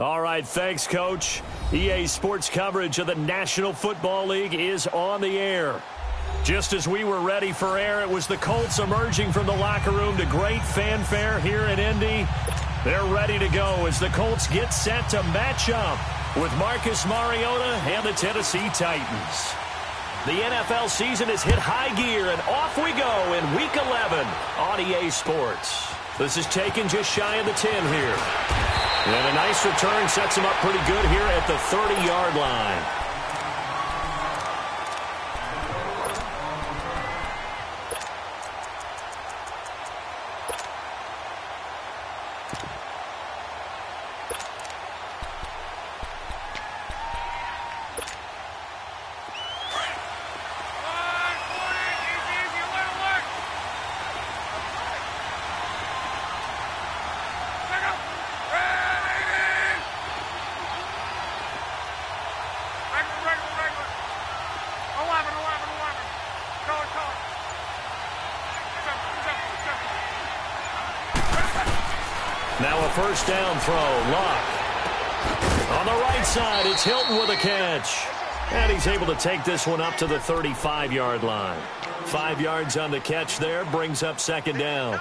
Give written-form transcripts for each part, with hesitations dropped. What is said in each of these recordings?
All right, thanks, Coach. EA Sports coverage of the National Football League is on the air. Just as we were ready for air, it was the Colts emerging from the locker room to great fanfare here in Indy. They're ready to go as the Colts get set to match up with Marcus Mariota and the Tennessee Titans. The NFL season has hit high gear, and off we go in Week 11 on EA Sports. This is taken just shy of the 10 here. And a nice return sets him up pretty good here at the 30-yard line. Now a first down throw, Luck. On the right side, it's Hilton with a catch. And he's able to take this one up to the 35-yard line. 5 yards on the catch there, brings up second down.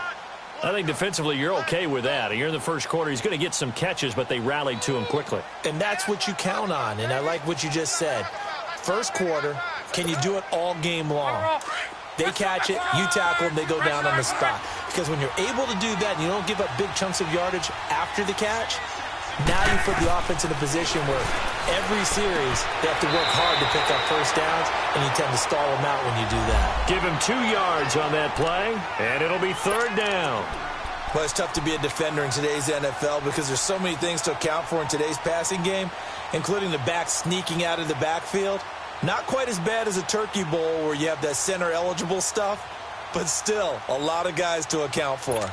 I think defensively you're okay with that. Here in the first quarter, he's going to get some catches, but they rallied to him quickly. And that's what you count on, and I like what you just said. First quarter, can you do it all game long? They catch it, you tackle them, they go down on the spot. Because when you're able to do that and you don't give up big chunks of yardage after the catch, now you put the offense in a position where every series they have to work hard to pick up first downs, and you tend to stall them out when you do that. Give him 2 yards on that play, and it'll be third down. Well, it's tough to be a defender in today's NFL because there's so many things to account for in today's passing game, including the back sneaking out of the backfield. Not quite as bad as a Turkey Bowl where you have that center-eligible stuff, but still a lot of guys to account for.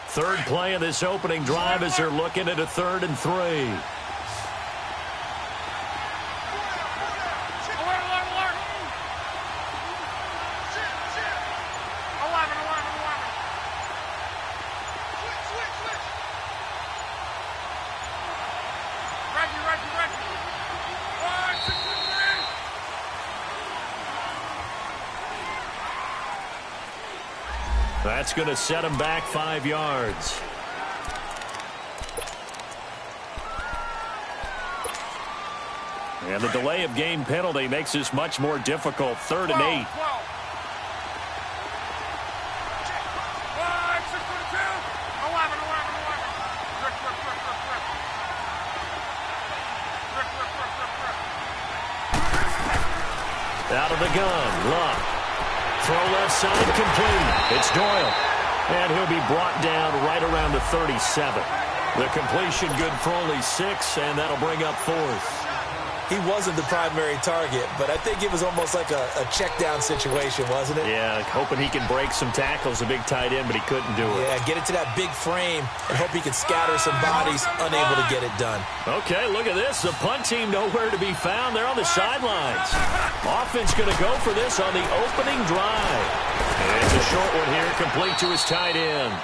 Third play of this opening drive as they're looking at a 3rd and 3. That's going to set him back 5 yards. And the delay of game penalty makes this much more difficult. 3rd and 8. Out of the gun, Luck. Throw left side complete. It's Doyle. And he'll be brought down right around the 37. The completion good for only 6, and that'll bring up 4th. He wasn't the primary target, but I think it was almost like a check-down situation, wasn't it? Yeah, hoping he can break some tackles, a big tight end, but he couldn't do it. Yeah, get it to that big frame and hope he can scatter some bodies, unable to get it done. Okay, look at this. The punt team nowhere to be found. They're on the sidelines. Offense going to go for this on the opening drive. And it's a short one here, complete to his tight end.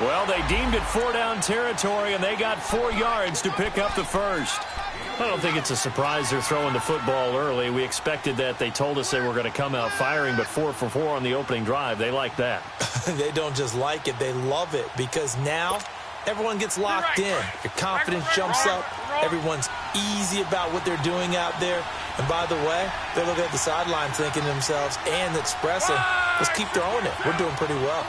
Well, they deemed it 4-down territory, and they got 4 yards to pick up the first. I don't think it's a surprise they're throwing the football early. We expected that. They told us they were going to come out firing, but 4 for 4 on the opening drive. They like that. They don't just like it. They love it because now everyone gets locked in. Your confidence jumps up. Everyone's easy about what they're doing out there. And by the way, they're looking at the sideline thinking to themselves and expressing, let's keep throwing it. We're doing pretty well.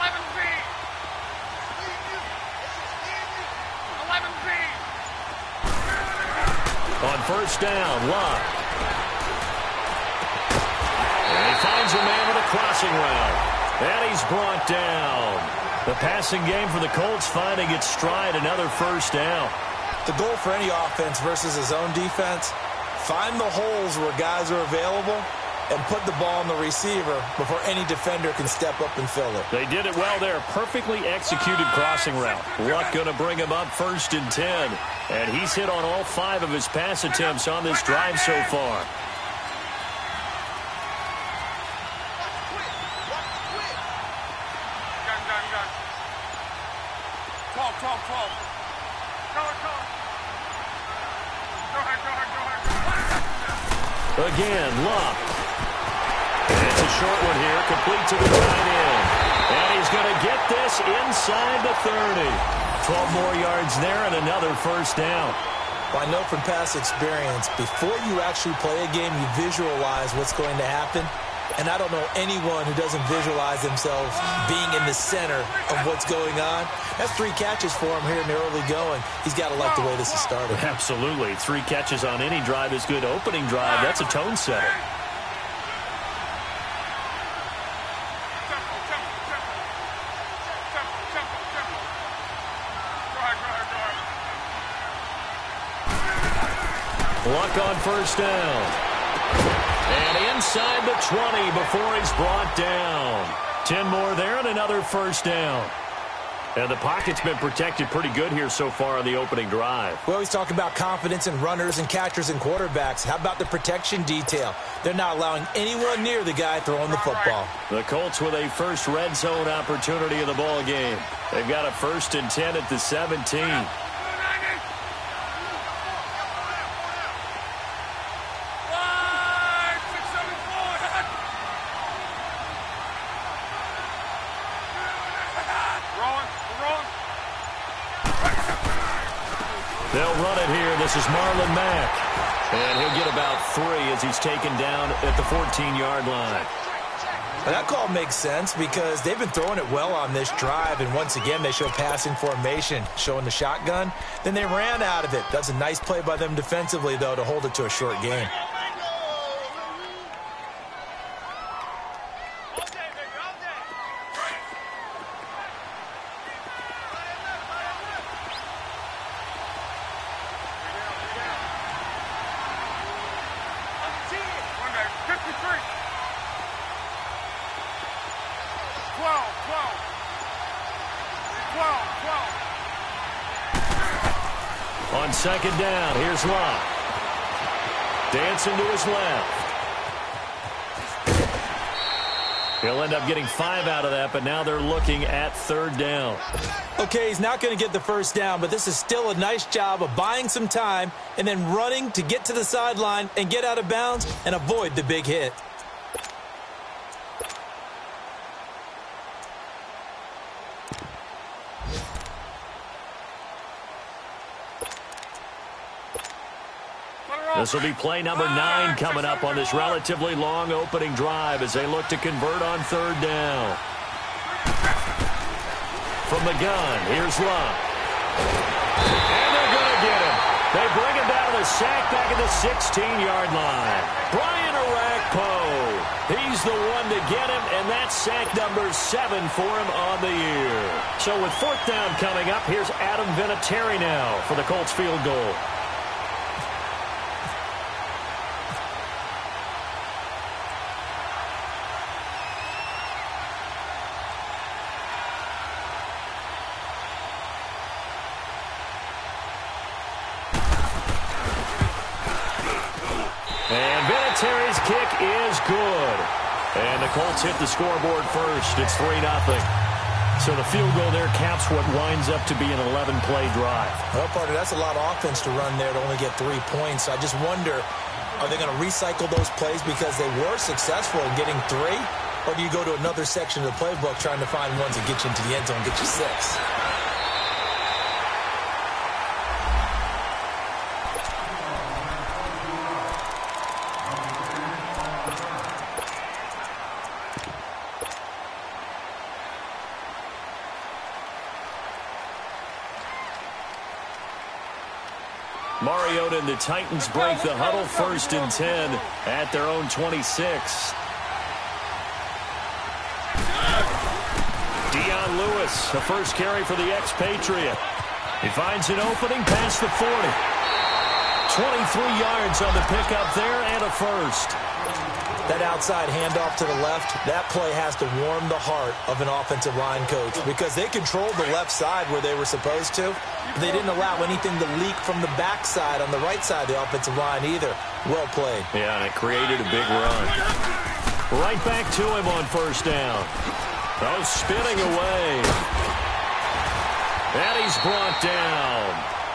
On first down, Luck. And he finds a man with a crossing route. And he's brought down. The passing game for the Colts finding its stride, another first down. The goal for any offense versus his own defense, find the holes where guys are available and put the ball on the receiver before any defender can step up and fill it. They did it well there. Perfectly executed crossing route. Luck going to bring him up 1st and 10. And he's hit on all 5 of his pass attempts on this drive so far. Again, Luck. And it's a short one here, complete to the tight end. And he's going to get this inside the 30. 12 more yards there and another first down. Well, I know from past experience, before you actually play a game, you visualize what's going to happen. And I don't know anyone who doesn't visualize themselves being in the center of what's going on. That's 3 catches for him here in the early going. He's got to like the way this is started. Absolutely. 3 catches on any drive is good. Opening drive, that's a tone setter. Luck on first down. And inside the 20 before he's brought down. 10 more there and another first down. And the pocket's been protected pretty good here so far on the opening drive. We always talk about confidence in runners and catchers and quarterbacks. How about the protection detail? They're not allowing anyone near the guy throwing the football. The Colts with a first red zone opportunity of the ball game. They've got a 1st and 10 at the 17. They'll run it here. This is Marlon Mack. And he'll get about 3 as he's taken down at the 14-yard line. Well, that call makes sense because they've been throwing it well on this drive. And once again, they show passing formation, showing the shotgun. Then they ran out of it. That's a nice play by them defensively, though, to hold it to a short gain. On second down, here's Luck. Dancing to his left. He'll end up getting 5 out of that, but now they're looking at 3rd down. Okay, he's not going to get the first down, but this is still a nice job of buying some time and then running to get to the sideline and get out of bounds and avoid the big hit. This will be play number 9 coming up on this relatively long opening drive as they look to convert on 3rd down. From the gun, here's Luck. And they're going to get him. They bring him down to the sack back at the 16-yard line. Brian Orakpo. He's the one to get him, and that's sack number 7 for him on the year. So with 4th down coming up, here's Adam Vinatieri now for the Colts field goal. And Vinatieri's kick is good. And the Colts hit the scoreboard first. It's 3-0. So the field goal there caps what winds up to be an 11-play drive. Well, partner, that's a lot of offense to run there to only get 3 points. I just wonder, are they going to recycle those plays because they were successful in getting 3? Or do you go to another section of the playbook trying to find ones that get you into the end zone and get you 6? Mariota and the Titans break the huddle, 1st and 10 at their own 26. Dion Lewis, the first carry for the expatriate. He finds an opening past the 40. 23 yards on the pickup there and a first. That outside handoff to the left, that play has to warm the heart of an offensive line coach because they controlled the left side where they were supposed to. They didn't allow anything to leak from the backside on the right side of the offensive line either. Well played. Yeah, and it created a big run. Right back to him on 1st down. Spinning away. And he's brought down.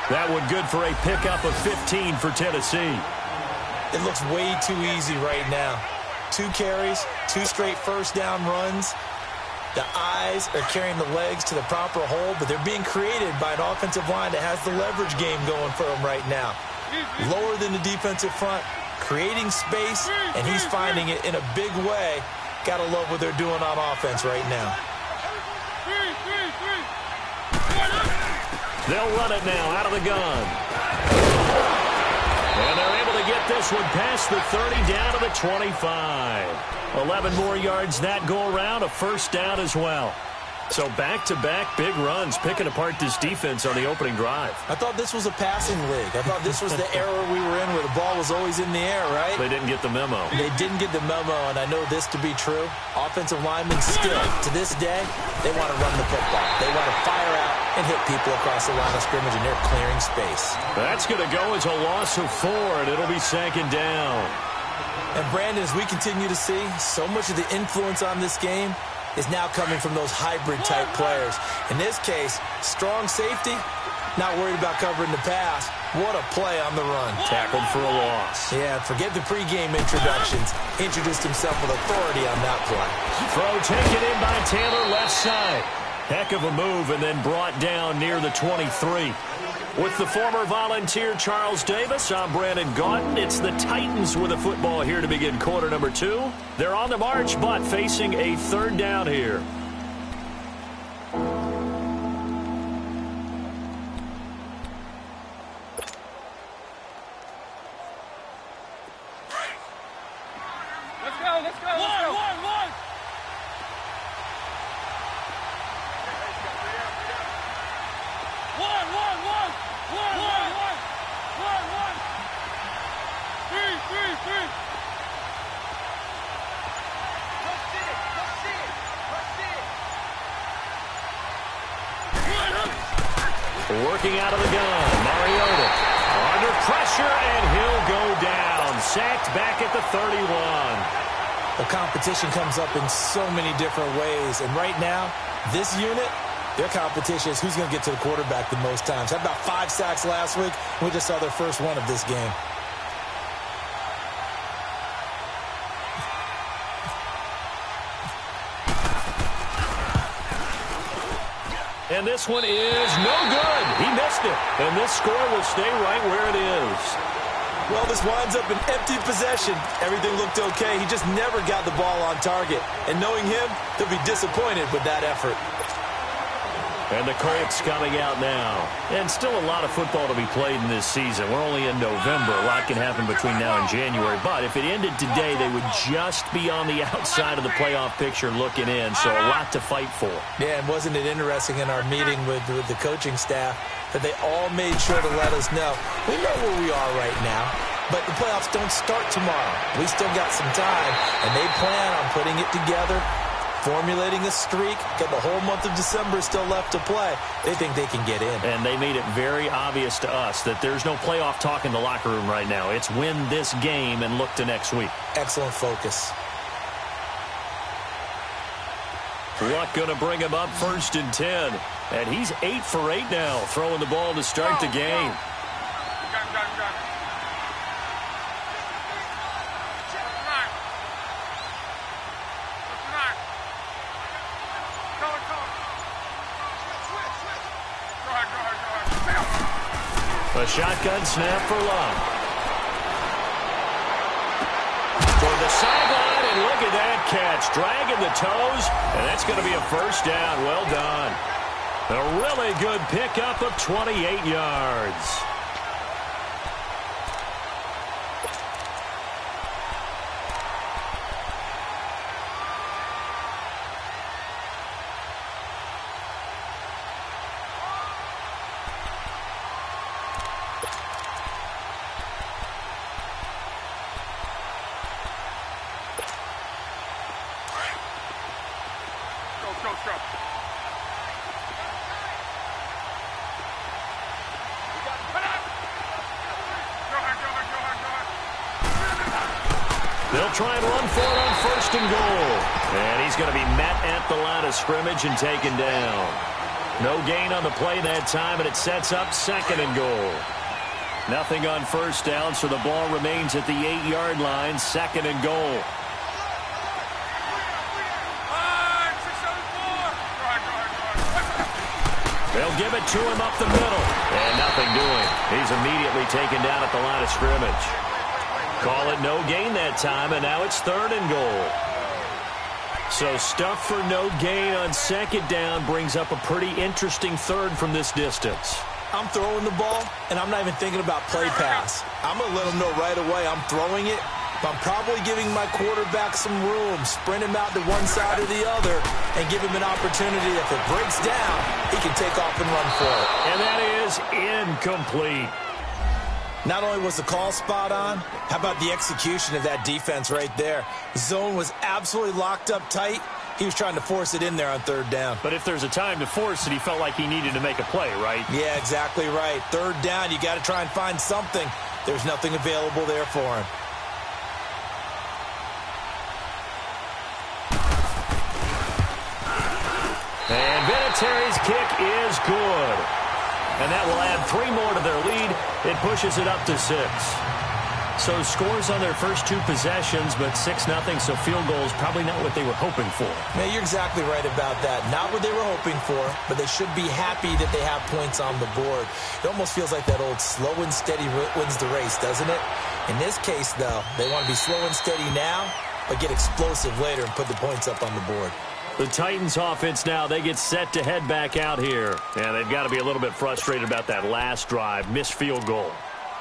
That one good for a pickup of 15 for Tennessee. It looks way too easy right now. 2 carries, 2 straight first down runs. The eyes are carrying the legs to the proper hole, but they're being created by an offensive line that has the leverage game going for them right now. Lower than the defensive front, creating space, and he's finding it in a big way. Gotta love what they're doing on offense right now. They'll run it now out of the gun. And they're able to get this one past the 30 down to the 25. 11 more yards that go around, a first down as well. So back-to-back big runs, picking apart this defense on the opening drive. I thought this was a passing league. I thought this was the era we were in where the ball was always in the air, right? They didn't get the memo. They didn't get the memo, and I know this to be true. Offensive linemen still, to this day, they want to run the football. They want to fire out and hit people across the line of scrimmage, and they're clearing space. That's going to go as a loss of 4, and it'll be second down. And, Brandon, as we continue to see, so much of the influence on this game is now coming from those hybrid-type players. In this case, strong safety, not worried about covering the pass. What a play on the run. Tackled for a loss. Yeah, forget the pregame introductions. Introduced himself with authority on that play. Throw taken in by Taylor left side. Heck of a move, and then brought down near the 23. With the former Volunteer Charles Davis, I'm Brandon Gaudin. It's the Titans with a football here to begin quarter number 2. They're on the march, but facing a third down here. Let's go, let's go, let's go. One. Three. Working out of the gun, Mariota under pressure, and he'll go down. Sacked back at the 31. The competition comes up in so many different ways, and right now, this unit, their competition is who's going to get to the quarterback the most times. Had about 5 sacks last week. We just saw their first one of this game. And this one is no good. He missed it. And this score will stay right where it is. Well, this winds up an empty possession. Everything looked okay. He just never got the ball on target. And knowing him, they'll be disappointed with that effort. And the Colts coming out now. And still a lot of football to be played in this season. We're only in November. A lot can happen between now and January. But if it ended today, they would just be on the outside of the playoff picture looking in. So a lot to fight for. Yeah, and wasn't it interesting in our meeting with the coaching staff that they all made sure to let us know, we know where we are right now, but the playoffs don't start tomorrow. We still got some time, and they plan on putting it together, formulating a streak, got the whole month of December still left to play. They think they can get in. And they made it very obvious to us that there's no playoff talk in the locker room right now. It's win this game and look to next week. Excellent focus. Luck going to bring him up 1st and 10. And he's 8 for 8 now, throwing the ball to start the game. A shotgun snap for Luck. Toward the sideline, and look at that catch. Dragging the toes, and that's going to be a first down. Well done. A really good pickup of 28 yards. They'll try and run for it on 1st and goal. And he's going to be met at the line of scrimmage and taken down. No gain on the play that time, and it sets up 2nd and goal. Nothing on first down, so the ball remains at the 8-yard line, 2nd and goal. They'll give it to him up the middle. And nothing doing. He's immediately taken down at the line of scrimmage. Call it no gain that time, and now it's 3rd and goal. So stuff for no gain on 2nd down brings up a pretty interesting 3rd from this distance. I'm throwing the ball, and I'm not even thinking about play pass. I'm going to let them know right away I'm throwing it, but I'm probably giving my quarterback some room, sprint him out to one side or the other, and give him an opportunity. If it breaks down, he can take off and run for it. And that is incomplete. Not only was the call spot on, how about the execution of that defense right there? The zone was absolutely locked up tight. He was trying to force it in there on 3rd down. But if there's a time to force it, he felt like he needed to make a play, right? Yeah, exactly right. 3rd down, you got to try and find something. There's nothing available there for him. And Vinatieri's kick is good. And that will add 3 more to their lead. It pushes it up to 6. So scores on their first 2 possessions, but 6-0, so field goal is probably not what they were hoping for. Man, you're exactly right about that. Not what they were hoping for, but they should be happy that they have points on the board. It almost feels like that old slow and steady wins the race, doesn't it? In this case, though, they want to be slow and steady now, but get explosive later and put the points up on the board. The Titans offense now, they get set to head back out here. And they've got to be a little bit frustrated about that last drive, missed field goal.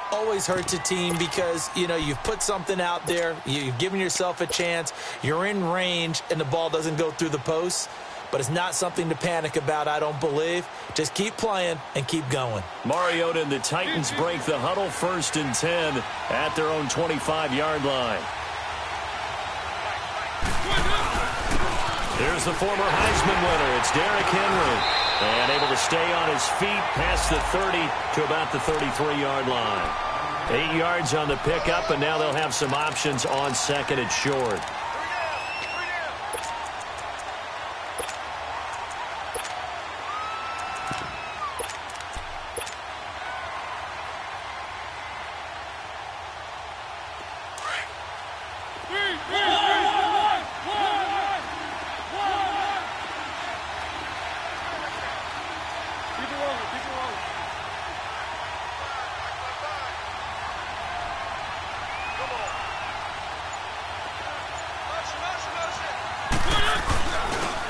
Always hurts a team because, you know, you've put something out there, you've given yourself a chance, you're in range, and the ball doesn't go through the posts. But it's not something to panic about, I don't believe. Just keep playing and keep going. Mariota and the Titans break the huddle, 1st and 10 at their own 25-yard line. Here's the former Heisman winner. It's Derrick Henry. And able to stay on his feet past the 30 to about the 33-yard line. 8 yards on the pickup, and now they'll have some options on 2nd and short.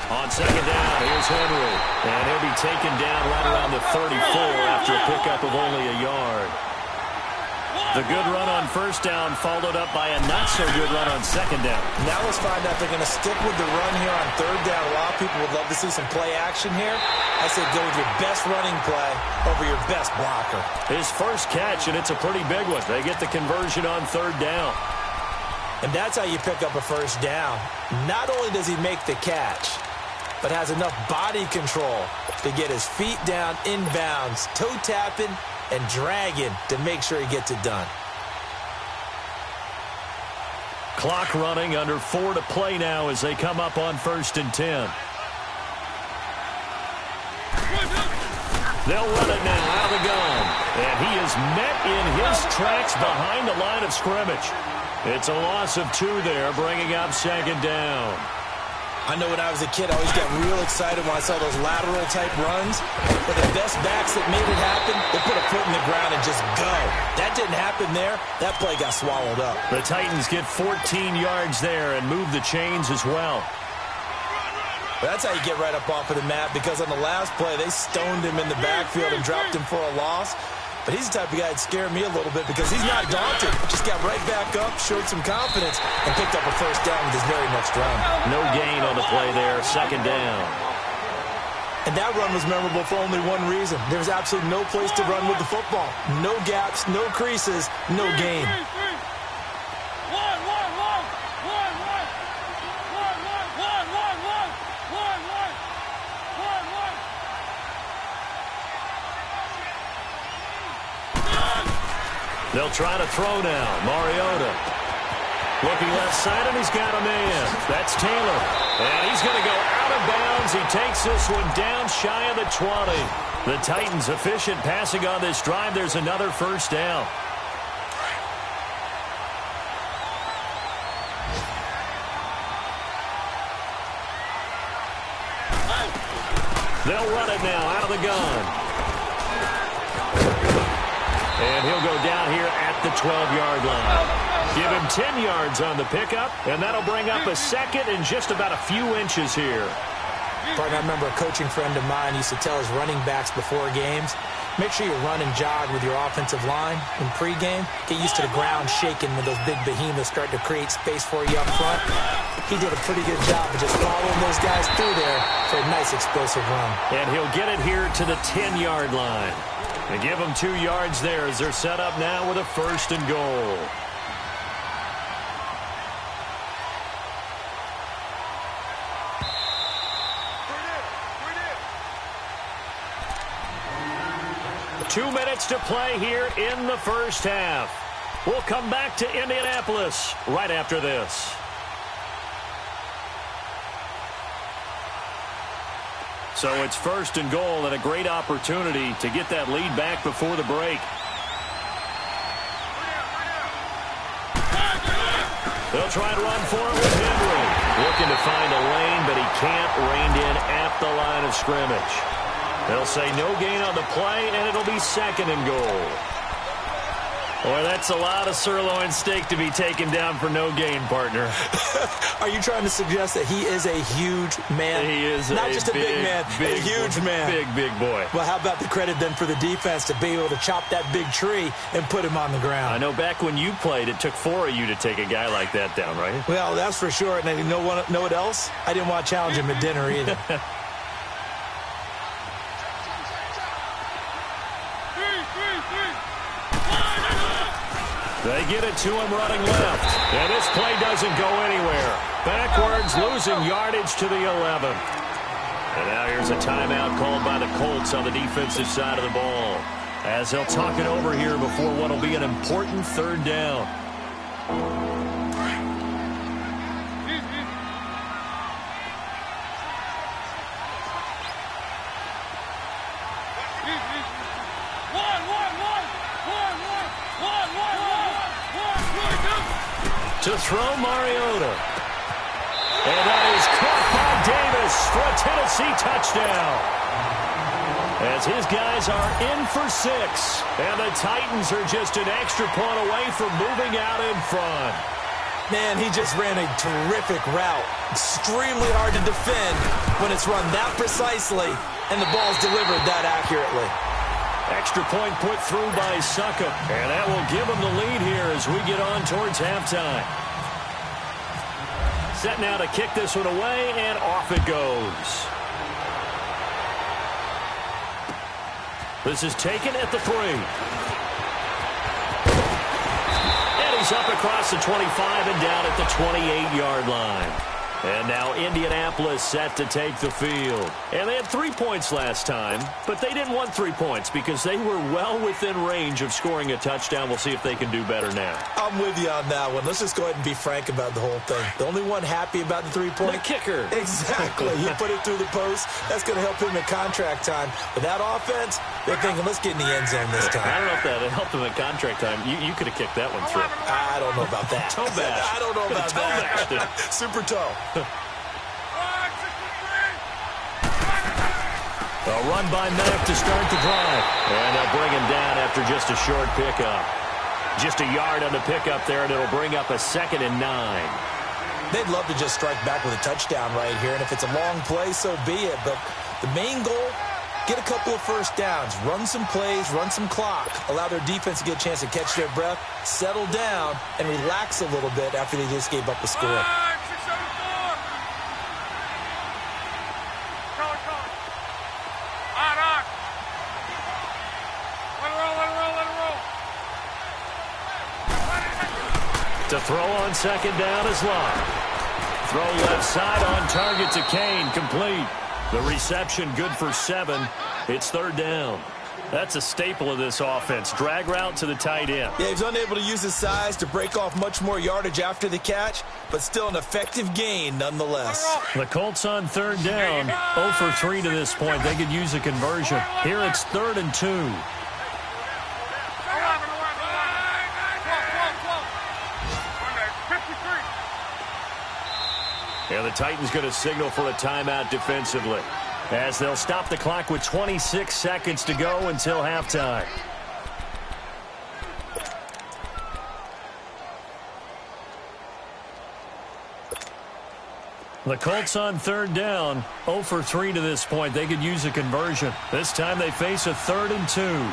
On 2nd down, here's Henry. And he'll be taken down right around the 34 after a pickup of only a yard. The good run on 1st down followed up by a not-so-good run on 2nd down. Now let's find out if they're going to stick with the run here on 3rd down. A lot of people would love to see some play action here. I say go with your best running play over your best blocker. His first catch, and it's a pretty big one. They get the conversion on 3rd down. And that's how you pick up a 1st down. Not only does he make the catch, but has enough body control to get his feet down inbounds, toe tapping and dragging to make sure he gets it done. Clock running, under 4 to play now as they come up on 1st and 10. They'll run it now out of the gun. And he is met in his tracks behind the line of scrimmage. It's a loss of 2 there, bringing up 2nd down. I know when I was a kid, I always got real excited when I saw those lateral-type runs. But the best backs that made it happen, they put a foot in the ground and just go. That didn't happen there. That play got swallowed up. The Titans get 14 yards there and move the chains as well. But that's how you get right up off of the mat, because on the last play, they stoned him in the backfield and dropped him for a loss. But he's the type of guy that scared me a little bit because he's not daunted. Just got right back up, showed some confidence, and picked up a 1st down with his very next run. No gain on the play there, 2nd down. And that run was memorable for only one reason. There was absolutely no place to run with the football. No gaps, no creases, no gain. They'll try to throw now. Mariota. Looking left side, and he's got a man. That's Taylor. And he's going to go out of bounds. He takes this one down shy of the 20. The Titans efficient passing on this drive. There's another first down. They'll run it now out of the gun. And he'll go down here at the 12-yard line. Give him 10 yards on the pickup, and that'll bring up a second and just about a few inches here. Partner, I remember a coaching friend of mine used to tell his running backs before games, make sure you run and jog with your offensive line in pregame. Get used to the ground shaking when those big behemoths start to create space for you up front. He did a pretty good job of just following those guys through there for a nice explosive run. And he'll get it here to the 10-yard line. And give them 2 yards there as they're set up now with a first and goal. Two minutes to play here in the first half. We'll come back to Indianapolis right after this. So it's first and goal and a great opportunity to get that lead back before the break. They'll try to run for it with Henry. Looking to find a lane, but he can't. Reined in at the line of scrimmage. They'll say no gain on the play, and it'll be second and goal. Boy, that's a lot of sirloin steak to be taken down for no gain, partner. Are you trying to suggest that he is a huge man? He is not just a big man, a huge man. Big boy. Well, how about the credit then for the defense to be able to chop that big tree and put him on the ground? I know back when you played, it took 4 of you to take a guy like that down, right? Well, that's for sure. And you know what else? I didn't want to challenge him at dinner either. They get it to him running left. And this play doesn't go anywhere. Backwards, losing yardage to the 11. And now here's a timeout called by the Colts on the defensive side of the ball, as they'll talk it over here before what will be an important third down. To throw Mariota. And that is caught by Davis for a Tennessee touchdown. As his guys are in for 6. And the Titans are just an extra point away from moving out in front. Man, he just ran a terrific route. Extremely hard to defend when it's run that precisely and the ball's delivered that accurately. Extra point put through by Succop. And that will give him the lead here as we get on towards halftime. Set now to kick this one away, and off it goes. This is taken at the 3. And he's up across the 25 and down at the 28-yard line. And now Indianapolis set to take the field. And they had 3 points last time, but they didn't want 3 points because they were well within range of scoring a touchdown. We'll see if they can do better now. I'm with you on that one. Let's just go ahead and be frank about the whole thing. The only one happy about the 3-point? The kicker. Exactly. He put it through the post. That's going to help him in contract time. But that offense, they're thinking, let's get in the end zone this time. I don't know if that helped him in contract time. You could have kicked that one through. I don't know about that. Toe bash. I don't know about that. Super toe. A run by Mack to start the drive. And they'll bring him down after just a short pickup. Just a yard on the pickup there, and it'll bring up a 2nd and 9. They'd love to just strike back with a touchdown right here, and if it's a long play, so be it. But the main goal, get a couple of first downs, run some plays, run some clock, allow their defense to get a chance to catch their breath, settle down, and relax a little bit after they just gave up the score. To throw on 2nd down is Locke. Throw left side on target to Kane, complete. The reception good for 7. It's 3rd down. That's a staple of this offense. Drag route to the tight end. Yeah, he's unable to use his size to break off much more yardage after the catch, but still an effective gain nonetheless. The Colts on third down, 0 for 3 to this point. They could use a conversion. Here it's 3rd and 2. Yeah, the Titans going to signal for a timeout defensively, as they'll stop the clock with 26 seconds to go until halftime. The Colts on third down, 0 for 3 to this point. They could use a conversion. This time they face a 3rd and 2.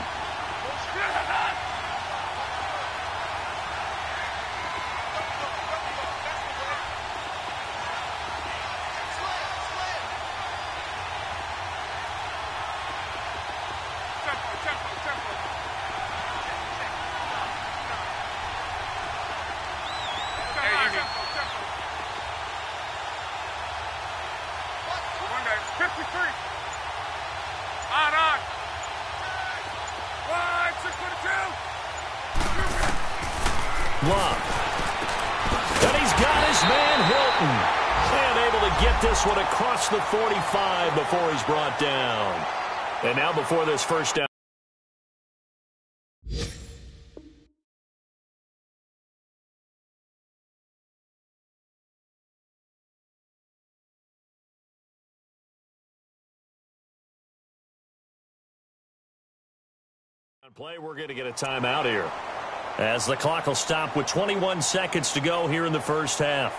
One across the 45 before he's brought down. And now before this first down. On play, we're going to get a timeout here, as the clock will stop with 21 seconds to go here in the first half.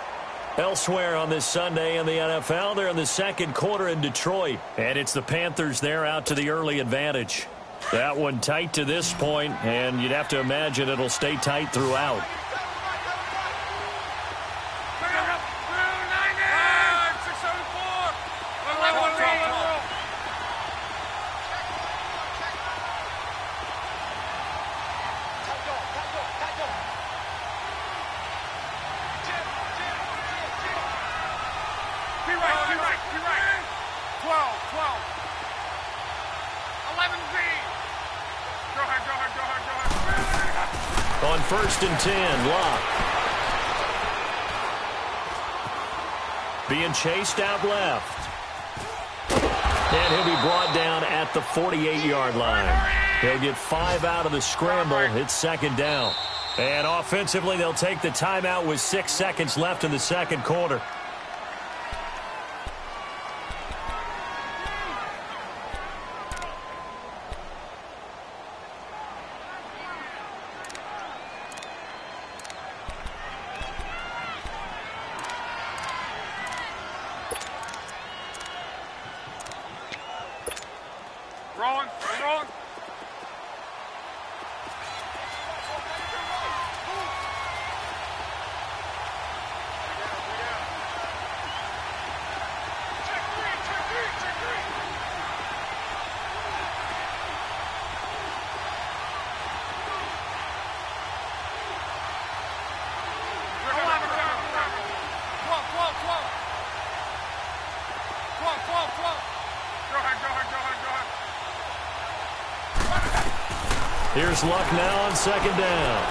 Elsewhere on this Sunday in the NFL, they're in the second quarter in Detroit. And it's the Panthers there out to the early advantage. That one tight to this point, and you'd have to imagine it'll stay tight throughout. On 1st and 10, Locke. Being chased out left. And he'll be brought down at the 48-yard line. He'll get 5 out of the scramble. It's 2nd down. And offensively, they'll take the timeout with 6 seconds left in the second quarter. Here's Luck now on 2nd down.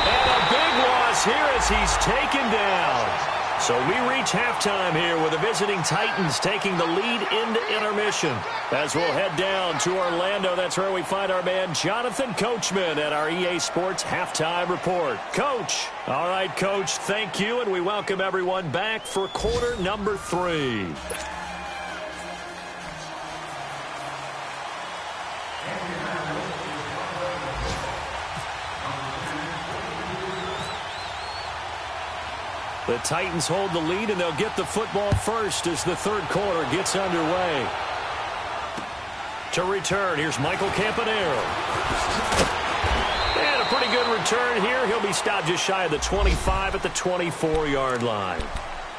And a big loss here as he's taken down. So we reach halftime here with the visiting Titans taking the lead into intermission. As we'll head down to Orlando, that's where we find our man Jonathan Coachman at our EA Sports Halftime Report. Coach. All right, Coach, thank you, and we welcome everyone back for quarter number 3. The Titans hold the lead, and they'll get the football first as the third quarter gets underway. To return, here's Michael Campanaro. And a pretty good return here. He'll be stopped just shy of the 25 at the 24-yard line.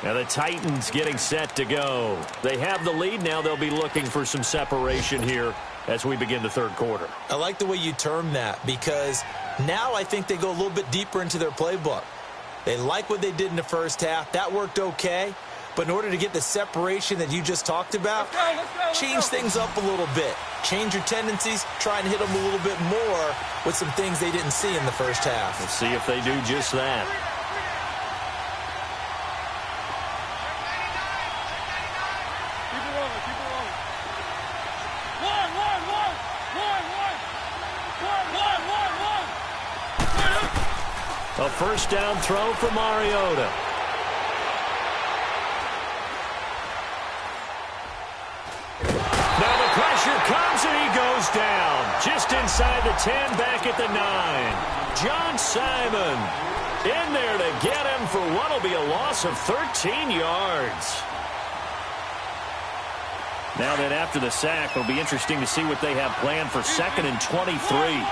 Now the Titans getting set to go. They have the lead. Now they'll be looking for some separation here as we begin the third quarter. I like the way you term that, because now I think they go a little bit deeper into their playbook. They like what they did in the first half. That worked okay. But in order to get the separation that you just talked about, change things up a little bit. Change your tendencies, try and hit them a little bit more with some things they didn't see in the first half. Let's see if they do just that. Keep it rolling, keep it rolling. One. A first down throw for Mariota. Now the pressure comes and he goes down. Just inside the 10, back at the 9. John Simon in there to get him for what will be a loss of 13 yards. Now that after the sack, it'll be interesting to see what they have planned for 2nd and 23.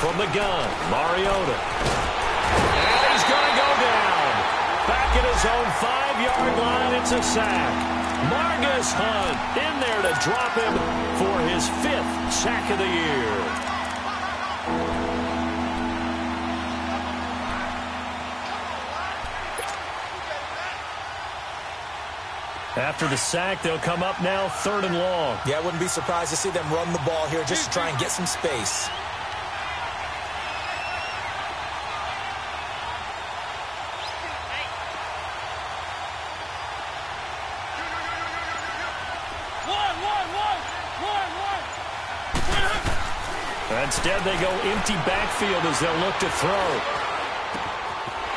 From the gun, Mariota. And he's going to go down. Back at his own 5-yard line, it's a sack. Margus Hunt in there to drop him for his 5th sack of the year. After the sack, they'll come up now 3rd and long. Yeah, I wouldn't be surprised to see them run the ball here just to try and get some space. Instead, they go empty backfield as they'll look to throw.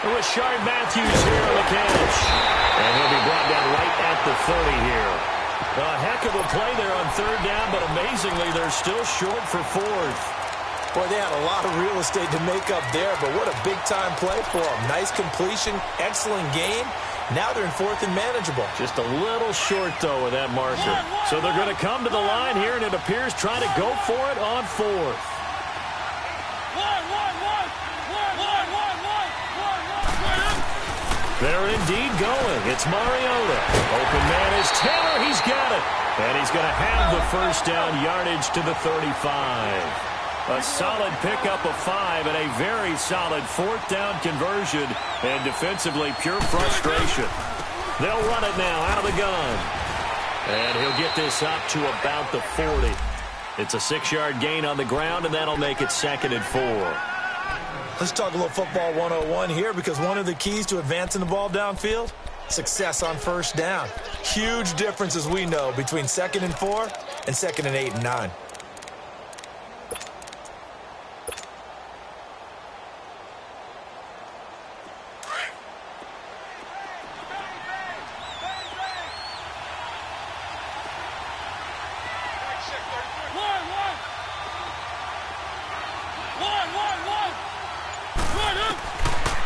Rashard Matthews here on the catch. And he'll be brought down right at the 30 here. A heck of a play there on 3rd down, but amazingly, they're still short for 4th. Boy, they had a lot of real estate to make up there, but what a big-time play for them. Nice completion, excellent game. Now they're in 4th and manageable. Just a little short, though, with that marker. So they're going to come to the line here, and it appears trying to go for it on 4th. They're indeed going. It's Mariota. Open man is Taylor. He's got it. And he's going to have the first down yardage to the 35. A solid pickup of 5 and a very solid 4th down conversion. And defensively, pure frustration. They'll run it now out of the gun. And he'll get this up to about the 40. It's a 6-yard gain on the ground, and that'll make it 2nd and 4. Let's talk a little football 101 here, because one of the keys to advancing the ball downfield, success on first down. Huge difference, as we know, between 2nd and 4 and 2nd and 8 and 9.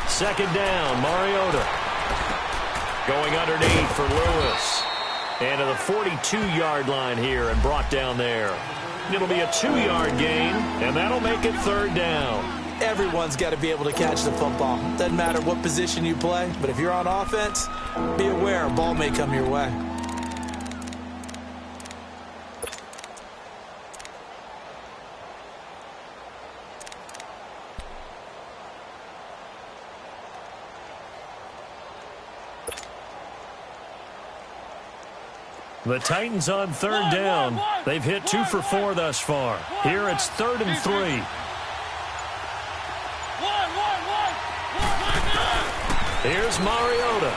Second down, Mariota. Going underneath for Lewis. And to the 42-yard line here and brought down there. It'll be a 2-yard gain, and that'll make it 3rd down. Everyone's got to be able to catch the football. Doesn't matter what position you play, but if you're on offense, be aware a ball may come your way. The Titans on 3rd down. They've hit 2 for 4 thus far. Here it's 3rd and 3. Here's Mariota.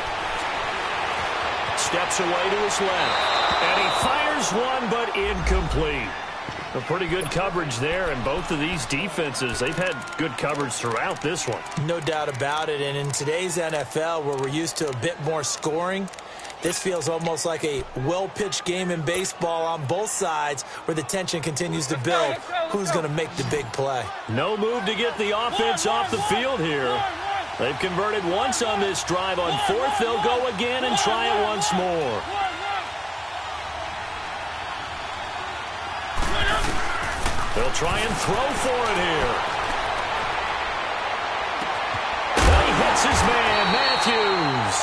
Steps away to his left. And he fires one, but incomplete. A pretty good coverage there, and both of these defenses, they've had good coverage throughout this one. No doubt about it, and in today's NFL, where we're used to a bit more scoring, this feels almost like a well-pitched game in baseball on both sides where the tension continues to build. Who's going to make the big play? No move to get the offense off the field here. They've converted once on this drive. On 4th, they'll go again and try it once more. They'll try and throw for it here. He hits his man, Matthews.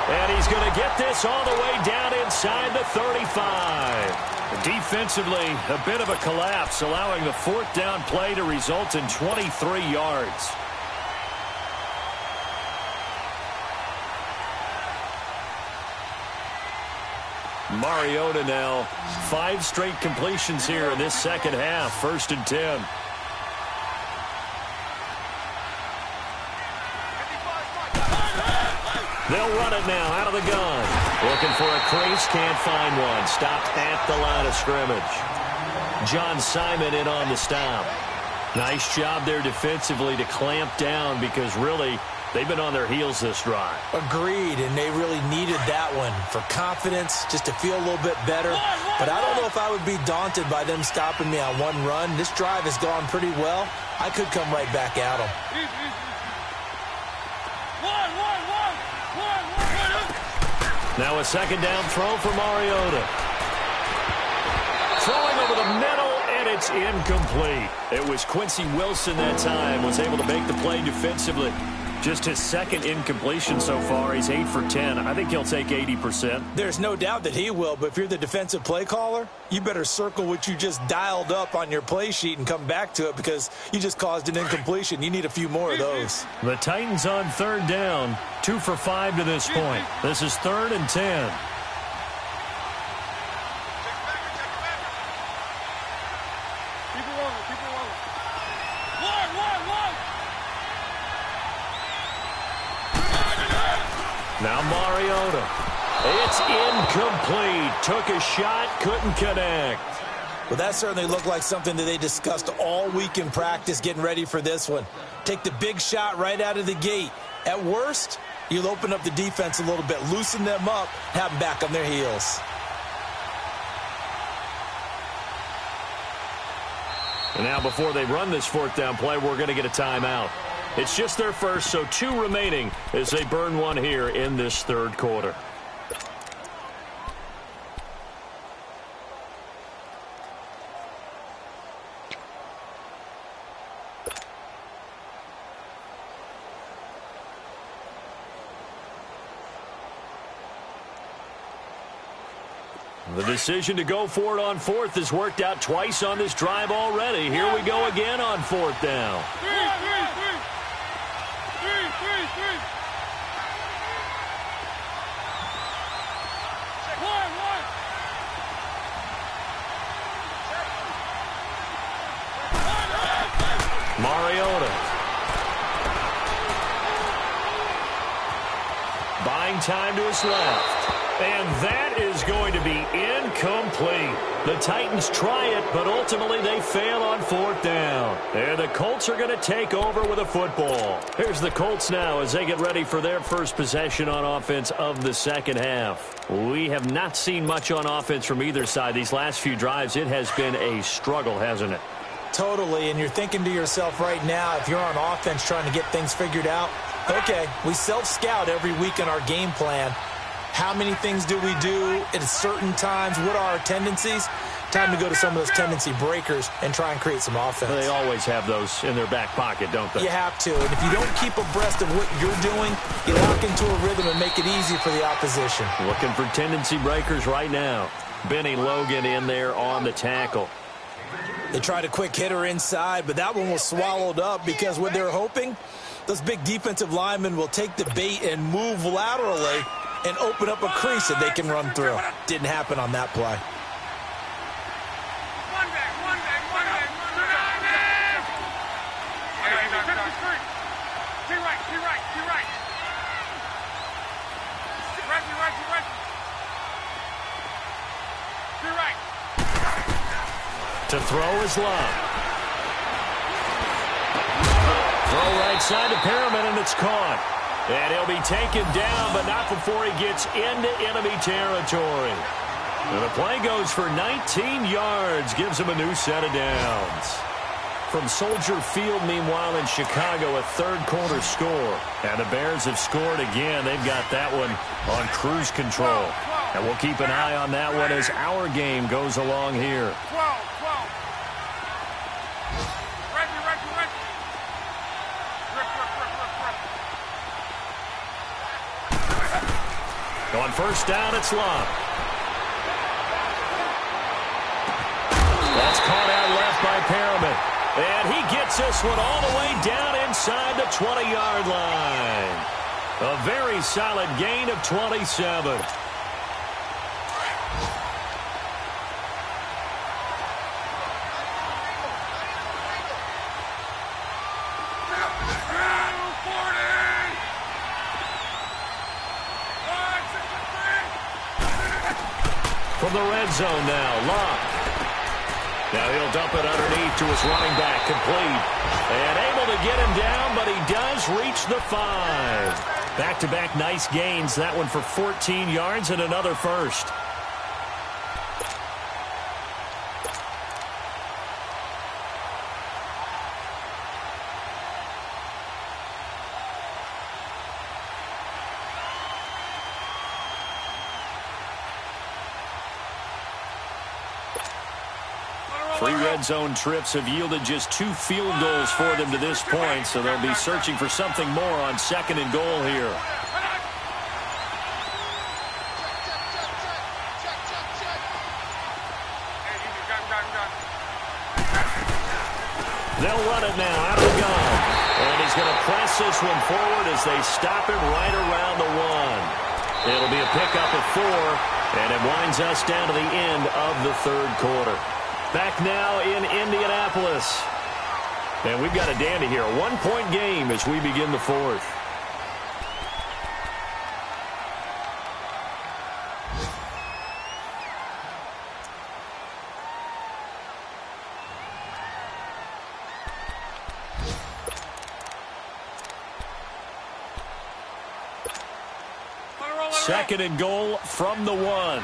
And he's going to get this all the way down inside the 35. Defensively, a bit of a collapse, allowing the fourth down play to result in 23 yards. Mariota now, 5 straight completions here in this second half, 1st and 10. They'll run it now out of the gun. Looking for a crease, can't find one. Stopped at the line of scrimmage. John Simon in on the stop. Nice job there defensively to clamp down because really they've been on their heels this drive. Agreed, and they really needed that one for confidence, just to feel a little bit better. But I don't know if I would be daunted by them stopping me on one run. This drive has gone pretty well. I could come right back at them. Now a second down throw for Mariota. Throwing over the middle, and it's incomplete. It was Quincy Wilson that time, was able to make the play defensively. Just his second incompletion so far. He's 8 for 10. I think he'll take 80%. There's no doubt that he will, but if you're the defensive play caller, you better circle what you just dialed up on your play sheet and come back to it because you just caused an incompletion. You need a few more of those. The Titans on 3rd down, 2 for 5 to this point. This is 3rd and 10. Now Mariota. It's incomplete. Took a shot, couldn't connect. Well, that certainly looked like something that they discussed all week in practice getting ready for this one. Take the big shot right out of the gate. At worst, you'll open up the defense a little bit, loosen them up, have them back on their heels. And now before they run this 4th down play, we're going to get a timeout. It's just their first, so 2 remaining as they burn one here in this 3rd quarter. The decision to go for it on 4th has worked out twice on this drive already. Here we go again on 4th down. Mariota. Buying time to his left. And that is going to be incomplete. The Titans try it, but ultimately they fail on 4th down. And the Colts are going to take over with a football. Here's the Colts now as they get ready for their first possession on offense of the second half. We have not seen much on offense from either side. These last few drives, it has been a struggle, hasn't it? Totally, and you're thinking to yourself right now, if you're on offense trying to get things figured out, okay, we self-scout every week in our game plan. How many things do we do at certain times? What are our tendencies? Time to go to some of those tendency breakers and try and create some offense. They always have those in their back pocket, don't they? You have to. And if you don't keep abreast of what you're doing, you lock into a rhythm and make it easy for the opposition. Looking for tendency breakers right now. Benny Logan in there on the tackle. They tried a quick hitter inside, but that one was swallowed up because what they're hoping, those big defensive linemen will take the bait and move laterally and open up a crease that they can run through. Didn't happen on that play. To throw is Love. Throw right side to Perriman, and it's caught. And he'll be taken down, but not before he gets into enemy territory. And the play goes for 19 yards, gives him a new set of downs. From Soldier Field, meanwhile, in Chicago, a 3rd quarter score. And the Bears have scored again. They've got that one on cruise control. And we'll keep an eye on that one as our game goes along here. On 1st down, it's Love. That's caught out left by Perriman. And he gets this one all the way down inside the 20-yard line. A very solid gain of 27. From the red zone now, Locke. Now he'll dump it underneath to his running back, complete. And able to get him down, but he does reach the 5. Back-to-back nice gains, that one for 14 yards and another first. Three red zone trips have yielded just 2 field goals for them to this point, so they'll be searching for something more on 2nd and goal here. They'll run it now out of the gun. And he's going to press this one forward as they stop it right around the 1. It'll be a pickup of 4, and it winds us down to the end of the 3rd quarter. Back now in Indianapolis. And we've got a dandy here. A 1-point game as we begin the 4th. Second and goal from the 1.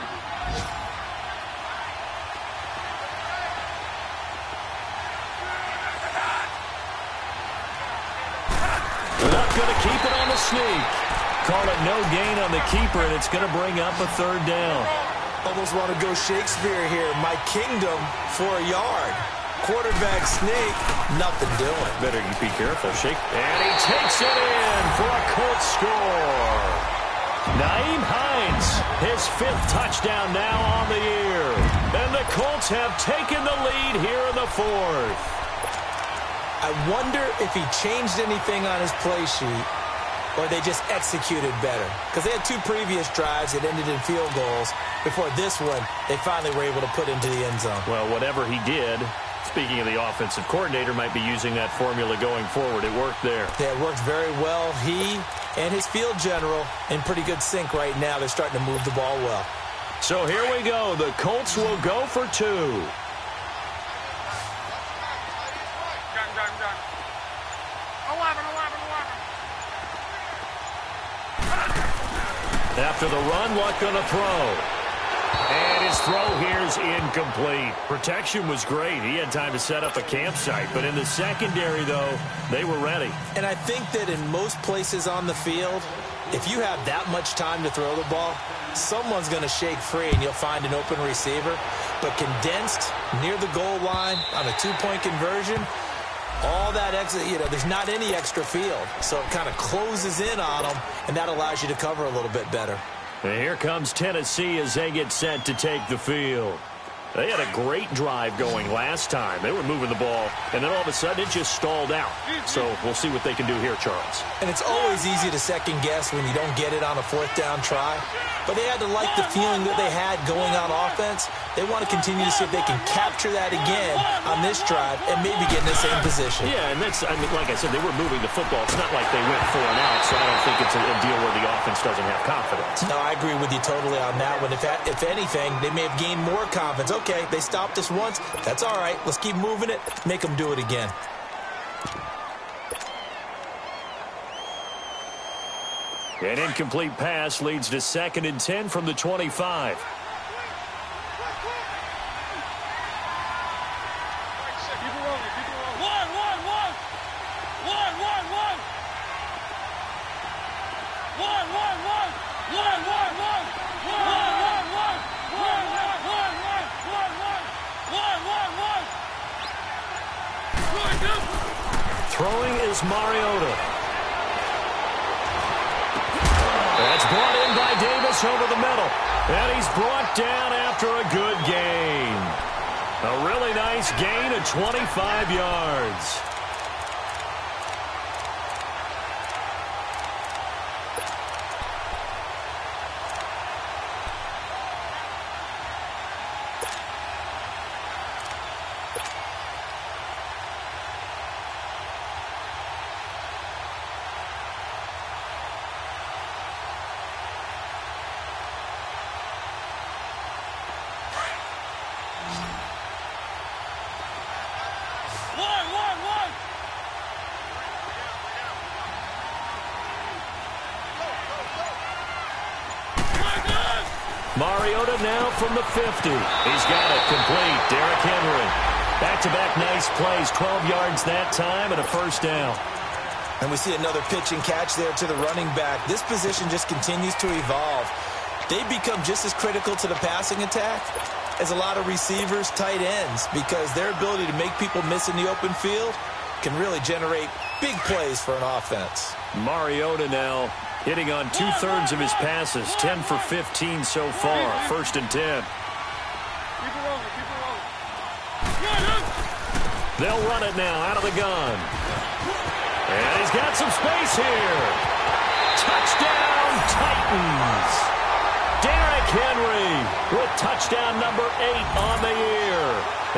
Going to keep it on the sneak. Call it no gain on the keeper, and it's going to bring up a 3rd down. Almost want to go Shakespeare here. My kingdom for a yard. Quarterback sneak, nothing doing. Better be careful, Shake. And he takes it in for a Colts score. Nyheim Hines, his 5th touchdown now on the year. And the Colts have taken the lead here in the 4th. I wonder if he changed anything on his play sheet or they just executed better. Because they had 2 previous drives that ended in field goals. Before this one, they finally were able to put into the end zone. Well, whatever he did, speaking of the offensive coordinator, might be using that formula going forward. It worked there. Yeah, it worked very well. He and his field general in pretty good sync right now. They're starting to move the ball well. So here we go. The Colts will go for 2. After the run, Luck going to throw. And his throw here is incomplete. Protection was great. He had time to set up a campsite. But in the secondary, though, they were ready. And I think that in most places on the field, if you have that much time to throw the ball, someone's going to shake free and you'll find an open receiver. But condensed near the goal line on a 2-point conversion, all that extra, there's not any extra field. So it kind of closes in on them, and that allows you to cover a little bit better. And here comes Tennessee as they get set to take the field. They had a great drive going last time. They were moving the ball, and then all of a sudden it just stalled out. So we'll see what they can do here, Charles. And it's always easy to second guess when you don't get it on a 4th down try. But they had to like the feeling that they had going on offense. They want to continue to see if they can capture that again on this drive and maybe get in the same position. Yeah, and that's, like I said, they were moving the football. It's not like they went 4 and out, so I don't think it's a deal where the offense doesn't have confidence. No, I agree with you totally on that one. If anything, they may have gained more confidence. Okay, they stopped us once. That's all right. Let's keep moving it. Make them do it again. An incomplete pass leads to 2nd and 10 from the 25. Throwing is Mariota. That's brought in by Davis over the middle. And he's brought down after a good gain. A really nice gain of 25 yards. Mariota now from the 50. He's got it complete. Derrick Henry. Back-to-back nice plays. 12 yards that time and a first down. And we see another pitch and catch there to the running back. This position just continues to evolve. They become just as critical to the passing attack as a lot of receivers, tight ends, because their ability to make people miss in the open field can really generate big plays for an offense. Mariota now hitting on 2/3 of his passes, 10 for 15 so far. 1st and 10. They'll run it now out of the gun. And he's got some space here. Touchdown, Titans. Derrick Henry with touchdown number 8 on the year.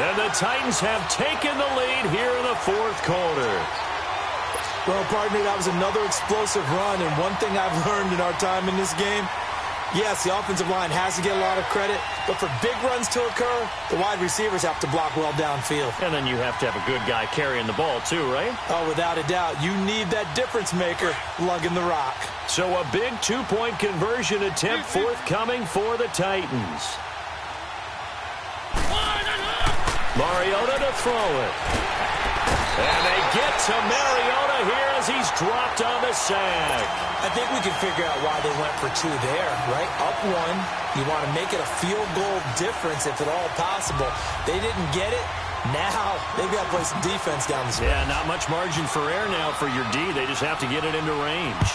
And the Titans have taken the lead here in the 4th quarter. Well, partner, that was another explosive run, and one thing I've learned in our time in this game, yes, the offensive line has to get a lot of credit, but for big runs to occur, the wide receivers have to block well downfield. And then you have to have a good guy carrying the ball too, right? Oh, without a doubt. You need that difference maker lugging the rock. So a big 2-point conversion attempt forthcoming for the Titans. Mariota to throw it. And they get to Mariota here as he's dropped on the sack. I think we can figure out why they went for 2 there, right? Up 1. You want to make it a field goal difference if at all possible. They didn't get it. Now they've got to play some defense down the stretch. Yeah, not much margin for error now for your D. They just have to get it into range.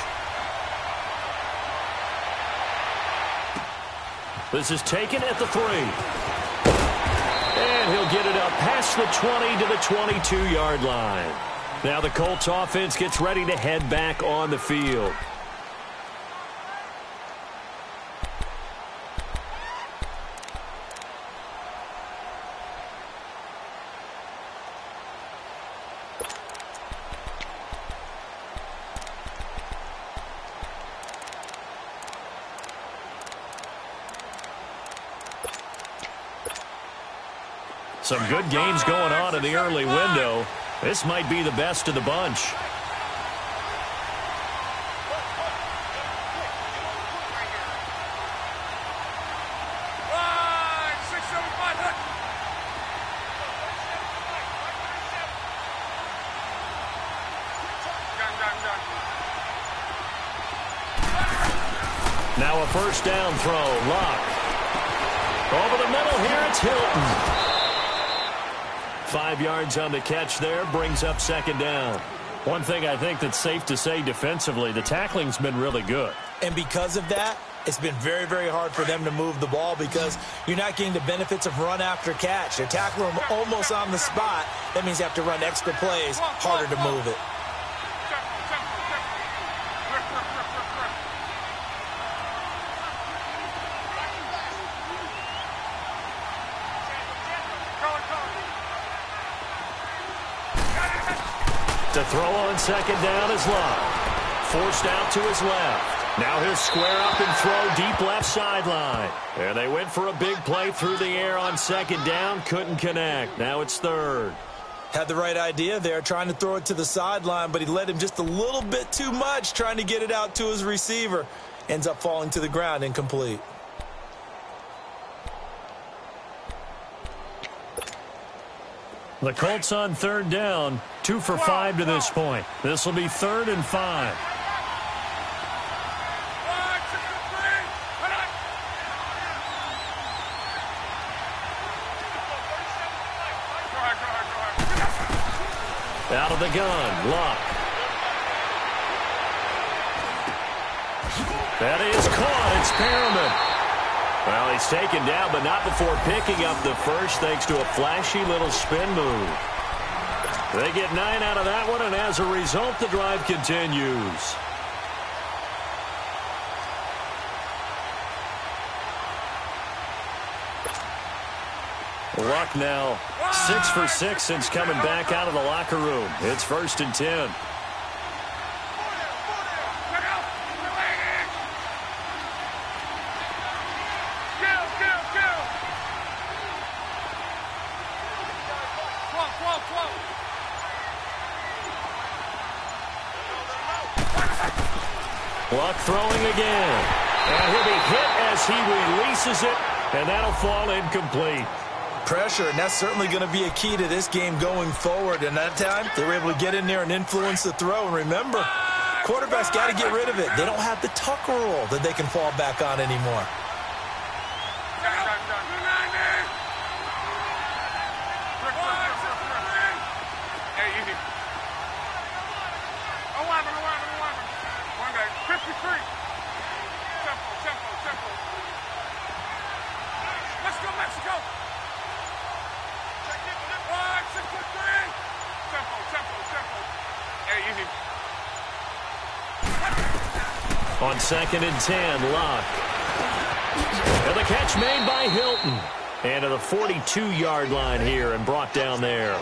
This is taken at the 3. And he'll get it up past the 20 to the 22-yard line. Now the Colts offense gets ready to head back on the field. Some good games going on in the early window. This might be the best of the bunch. Now a first down throw. Lock. Over the middle here, it's Hilton. 5 yards on the catch there, brings up 2nd down. One thing I think that's safe to say defensively, the tackling's been really good. And because of that, it's been very, very hard for them to move the ball because you're not getting the benefits of run after catch. They're tackling them almost on the spot. That means you have to run extra plays, harder to move it. To throw on 2nd down is Love. Forced out to his left. Now he'll square up and throw deep left sideline. And they went for a big play through the air on 2nd down. Couldn't connect. Now it's 3rd. Had the right idea there, trying to throw it to the sideline, but he led him just a little bit too much, trying to get it out to his receiver. Ends up falling to the ground, incomplete. The Colts on 3rd down, 2 for 5 to this point. This will be 3rd and 5. Out of the gun, Luck. That is caught. It's Perriman. Well, he's taken down, but not before picking up the first, thanks to a flashy little spin move. They get 9 out of that one, and as a result, the drive continues. Luck now 6 for 6 since coming back out of the locker room. It's 1st and 10. Luck throwing again. And he'll be hit as he releases it, and that'll fall incomplete. Pressure, and that's certainly going to be a key to this game going forward. And that time, they were able to get in there and influence the throw. And remember, quarterbacks got to get rid of it. They don't have the tuck rule that they can fall back on anymore. On 2nd and 10, Luck. And the catch made by Hilton. And to the 42-yard line here and brought down there.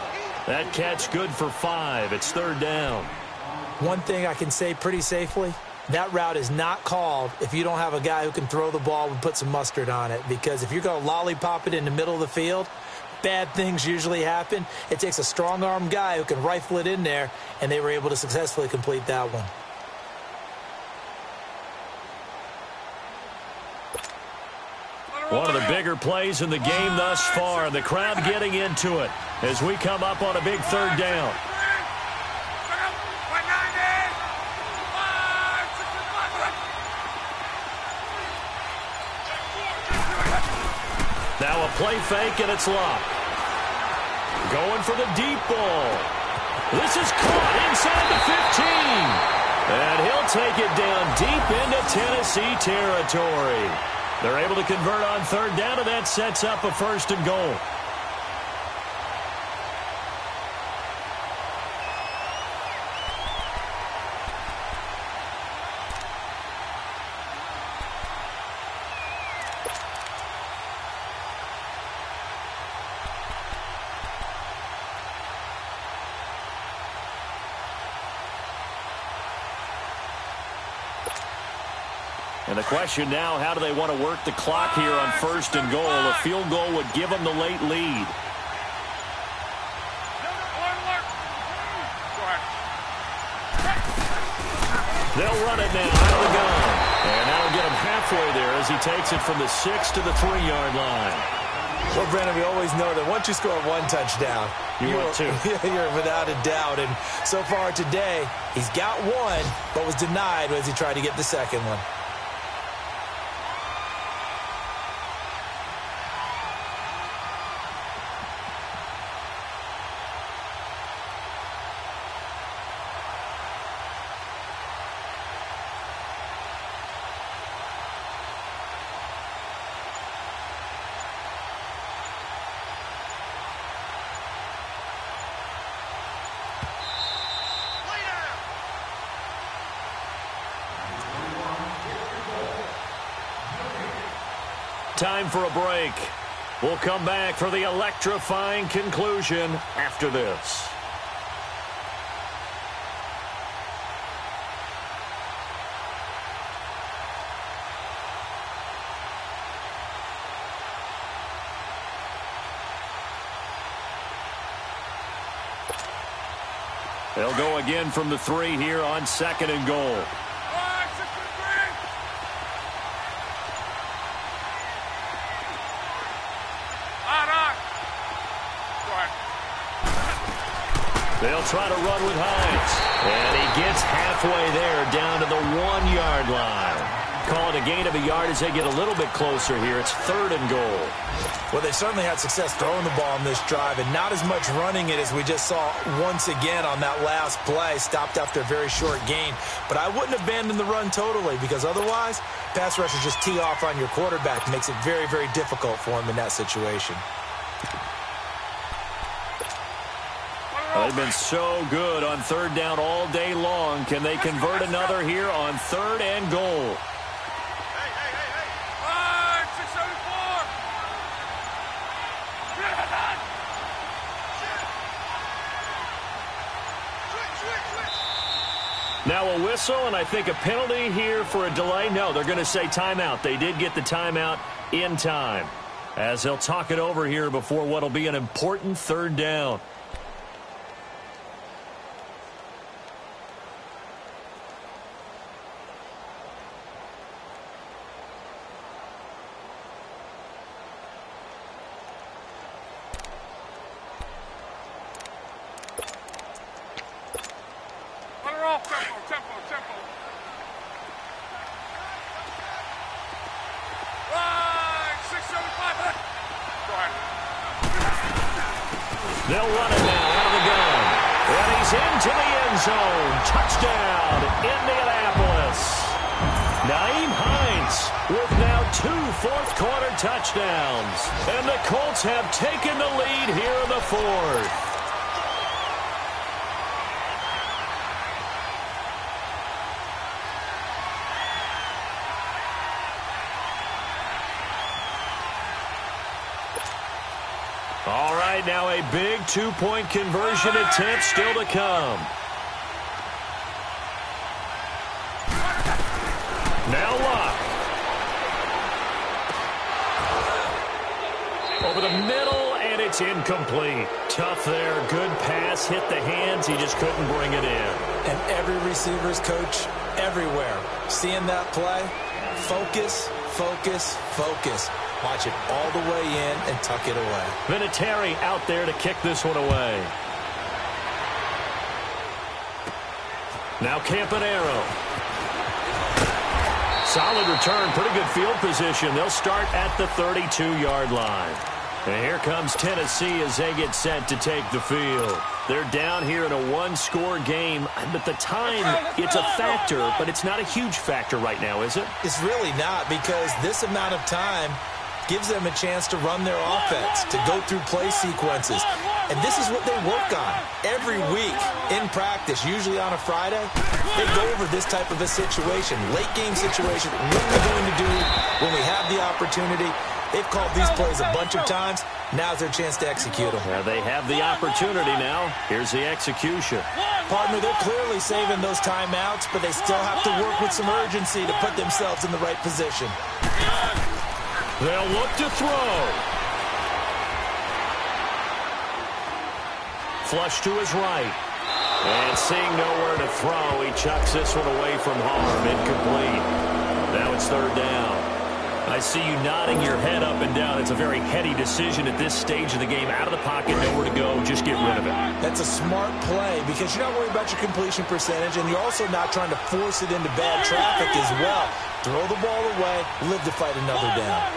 That catch good for 5. It's 3rd down. One thing I can say pretty safely, that route is not called if you don't have a guy who can throw the ball and put some mustard on it. Because if you're going to lollipop it in the middle of the field, bad things usually happen. It takes a strong-arm guy who can rifle it in there, and they were able to successfully complete that one. One of the bigger plays in the game thus far. The crowd getting into it as we come up on a big 3rd down. Now a play fake, and it's Luck. Going for the deep ball. This is caught inside the 15. And he'll take it down deep into Tennessee territory. They're able to convert on 3rd down, and that sets up a 1st and goal. And the question now, how do they want to work the clock here on 1st and goal? A field goal would give them the late lead. They'll run it now out of the gun. And that'll get him halfway there as he takes it from the 6 to the 3-yard line. Well, Brandon, we always know that once you score 1 touchdown, you want 2. You're without a doubt. And so far today, he's got 1, but was denied as he tried to get the second one. Time for a break. We'll come back for the electrifying conclusion after this. They'll go again from the 3 here on 2nd and goal. They'll try to run with Hines. And he gets halfway there down to the 1-yard line. Call it a gain of a yard as they get a little bit closer here. It's 3rd and goal. Well, they certainly had success throwing the ball on this drive, and not as much running it as we just saw once again on that last play. Stopped after a very short gain. But I wouldn't abandon the run totally, because otherwise, pass rushers just tee off on your quarterback. Makes it very, very difficult for him in that situation. They've been so good on 3rd down all day long. Can they convert another here on 3rd and goal? Now a whistle, and I think a penalty here for a delay. No, they're going to say timeout. They did get the timeout in time, as they'll talk it over here before what will be an important 3rd down. They'll run it now out of the gun. And he's into the end zone. Touchdown, Indianapolis. Nyheim Hines with now 2 fourth-quarter touchdowns. And the Colts have taken the lead here in the 4th. All right, now a big 2-point conversion attempt still to come. Now Luck. Over the middle, and it's incomplete. Tough there. Good pass. Hit the hands. He just couldn't bring it in. And every receiver's coach everywhere. Seeing that play, focus, focus, focus. Watch it all the way in and tuck it away. Vinatieri out there to kick this one away. Now Campanaro. Solid return, pretty good field position. They'll start at the 32-yard line. And here comes Tennessee as they get set to take the field. They're down here in a 1-score game. But the time, it's a factor, but it's not a huge factor right now, is it? It's really not, because this amount of time gives them a chance to run their offense, to go through play sequences. And this is what they work on every week in practice, usually on a Friday. They go over this type of a situation, late game situation, what we're going to do when we have the opportunity. They've called these plays a bunch of times. Now's their chance to execute them. Yeah, they have the opportunity now. Here's the execution. Partner, they're clearly saving those timeouts, but they still have to work with some urgency to put themselves in the right position. They'll look to throw. Flush to his right. And seeing nowhere to throw, he chucks this one away from harm. Incomplete. Now it's 3rd down. I see you nodding your head up and down. It's a very heady decision at this stage of the game. Out of the pocket, nowhere to go. Just get rid of it. That's a smart play because you're not worried about your completion percentage, and you're also not trying to force it into bad traffic as well. Throw the ball away, live to fight another down.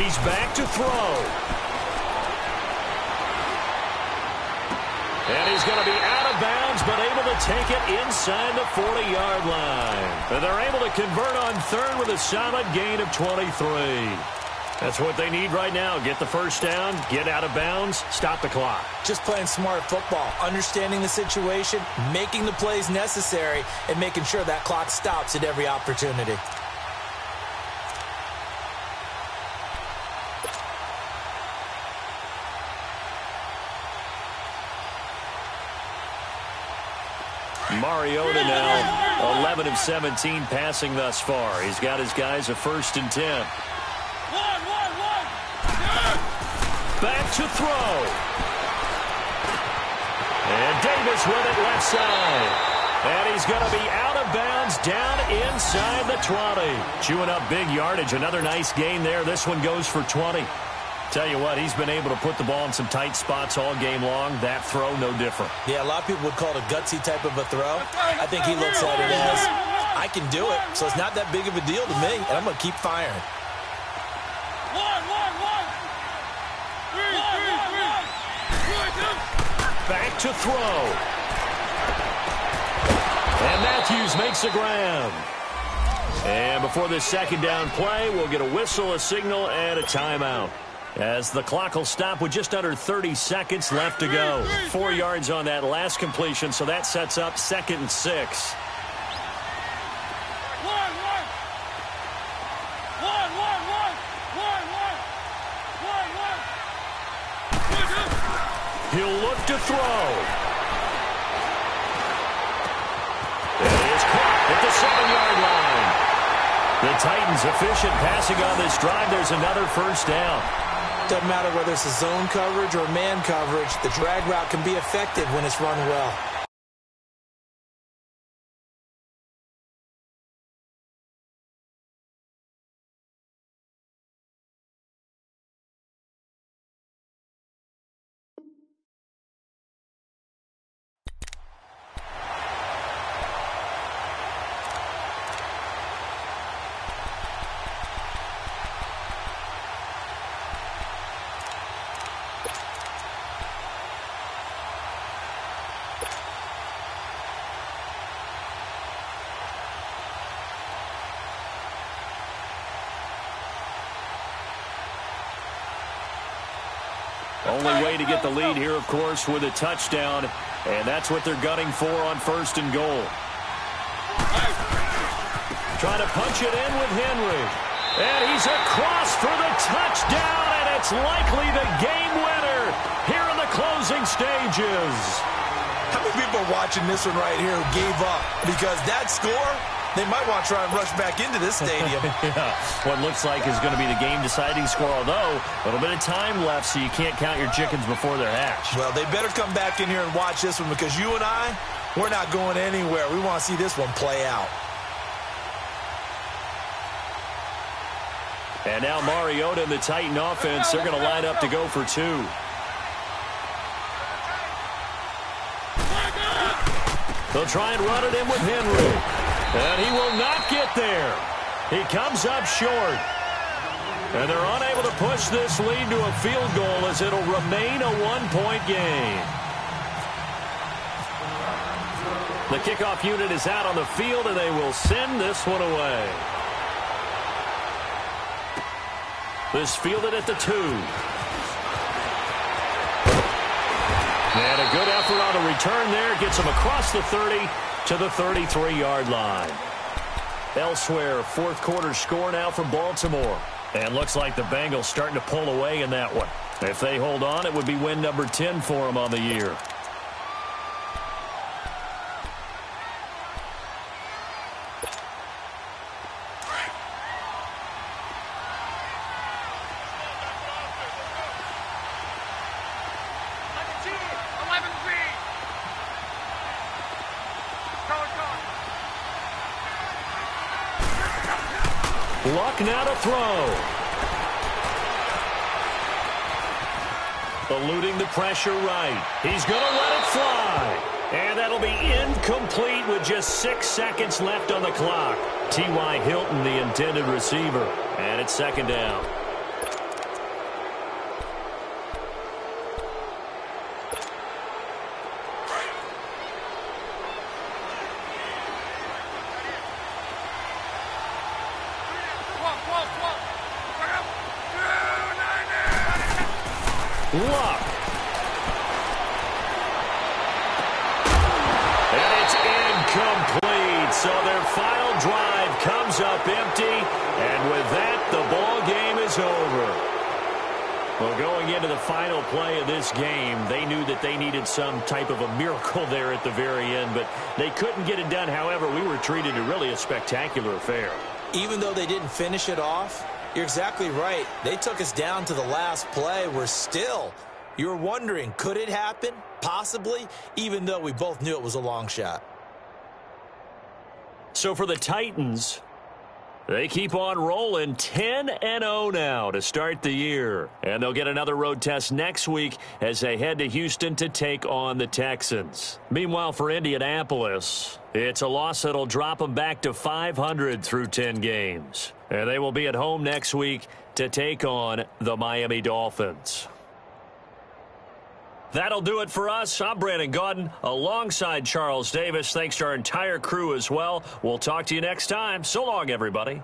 He's back to throw. And he's going to be out of bounds, but able to take it inside the 40-yard line. And they're able to convert on 3rd with a solid gain of 23. That's what they need right now. Get the first down, get out of bounds, stop the clock. Just playing smart football, understanding the situation, making the plays necessary, and making sure that clock stops at every opportunity. Mariota now 11 of 17 passing thus far. He's got his guys a 1st and 10. Back to throw. And Davis with it left side. And he's going to be out of bounds down inside the 20. Chewing up big yardage. Another nice gain there. This one goes for 20. Tell you what, he's been able to put the ball in some tight spots all game long. That throw, no different. Yeah, a lot of people would call it a gutsy type of a throw. I think he looks at it as, I can do it, so it's not that big of a deal to me, and I'm going to keep firing. Back to throw. And Matthews makes the grab. And before this second down play, we'll get a whistle, a signal, and a timeout. As the clock will stop with just under 30 seconds left to go. 4 yards on that last completion, so that sets up 2nd and 6. He'll look to throw. It is caught at the 7-yard line. The Titans efficient passing on this drive. There's another first down. Doesn't matter whether it's a zone coverage or man coverage, the drag route can be effective when it's run well. Only way to get the lead here, of course, with a touchdown, and that's what they're gunning for on 1st and goal. Trying to punch it in with Henry. And he's across for the touchdown, and it's likely the game winner here in the closing stages. How many people are watching this one right here who gave up? Because that score, they might want to try and rush back into this stadium. Yeah, what looks like is going to be the game-deciding score, although a little bit of time left, so you can't count your chickens before they're hatched. Well, they better come back in here and watch this one, because you and I, we're not going anywhere. We want to see this one play out. And now Mariota and the Titan offense, they're going to line up to go for 2. They'll try and run it in with Henry. And he will not get there. He comes up short. And they're unable to push this lead to a field goal as it'll remain a 1-point game. The kickoff unit is out on the field, and they will send this one away. This fielded at the 2. And a good effort on the return there. Gets him across the 30 to the 33-yard line. Elsewhere, 4th quarter score now for Baltimore. And looks like the Bengals starting to pull away in that one. If they hold on, it would be win number 10 for them on the year. Luck now to throw. Eluding the pressure right. He's going to let it fly. And that'll be incomplete with just 6 seconds left on the clock. T.Y. Hilton, the intended receiver. And it's 2nd down. Luck. And it's incomplete. So their final drive comes up empty. And with that, the ball game is over. Well, going into the final play of this game, they knew that they needed some type of a miracle there at the very end, but they couldn't get it done. However, we were treated to really a spectacular affair. Even though they didn't finish it off, you're exactly right. They took us down to the last play. We're still, you're wondering, could it happen? Possibly, even though we both knew it was a long shot. So for the Titans, They keep on rolling 10-0 now to start the year. And they'll get another road test next week as they head to Houston to take on the Texans. Meanwhile, for Indianapolis, it's a loss that'll drop them back to 500 through 10 games. And they will be at home next week to take on the Miami Dolphins. That'll do it for us. I'm Brandon Gaudin alongside Charles Davis. Thanks to our entire crew as well. We'll talk to you next time. So long, everybody.